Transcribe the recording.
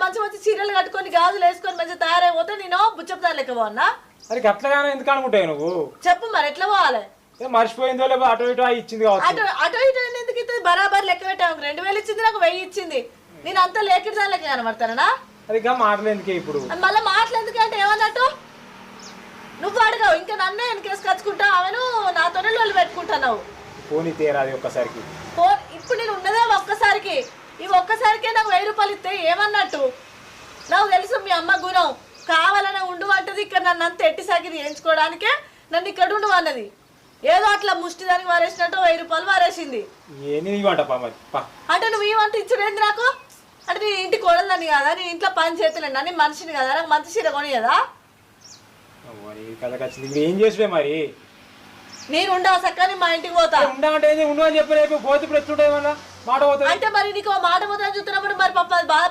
మంచి మంచి చీరలు కట్టుకొని గాజులు వేసుకొని మంచిగా తయారైపోతే నేను బుచ్చపుదాని లెక్క పోవన్నా? అది గట్లగానే ఎందుకు అనుకుంటావు నువ్వు? చెప్పు మరి ఎట్లా పోవాలి? మర్చిపోయిందో లేదో అటు ఇటు ఇచ్చింది కావచ్చు. అటు ఇటు ఎందుకు ఇస్తుంది? బరాబర్ లెక్క పెట్టాము. 2000 ఇచ్చింది, నాకు 1000 ఇచ్చింది. నేను అంతా లేకిడి దాని లెక్క కనబడతానా? అది మాటలు ఎందుకే ఇప్పుడు? మళ్ళీ మాటలు ఎందుకంటే ఏమన్నట్టు నువ్వు అడగవు, ఇంకా నన్నే వెనకేసి కచ్చుకుంటావు. ఆమెను నాతోనే వాళ్ళు పెట్టుకుంటున్నావు. పోనీ తీరాది ఒక్కసారికి. ఇప్పుడు నేను ఉన్నదే ఒక్కసారికి. ఈ ఒక్కసారికే నాకు 1000 రూపాయలు ఇస్తే ఏమన్నట్టు? నాకు తెలుసు మీ అమ్మ గుణం, కావాలనే ఉండు అంటది. ఇక్కడ నన్ను అంత ఎట్టి సాగిరి చేయించుకోవడానికే నన్ను ఇక్కడ ఉండు అన్నది. ఏదో అట్లా ముష్టి దానికి వారేసినట్టు 1000 రూపాయలు వారేసింది. అంటే నువ్వు ఏమంటే ఇచ్చుడేంది నాకు? అంటే నేను ఇంటి కోడలని కదా, నేను ఇంట్లో పని చేతులేండి, నేను మనిషిని కదా, నాకు మంచి చీర కొని కదా. ఏం చేసుడే మరి? నేను ఉండవు సక్కని మా ఇంటికి పోతా. ఉండమంటే ఉండని చెప్పి రేపు పోతే ఇప్పుడు ఎట్లుంటుంది మాట పోతుంది అంటే మరి నీకు మాట పోతా చూస్తున్నప్పుడు మరి పాప బాధ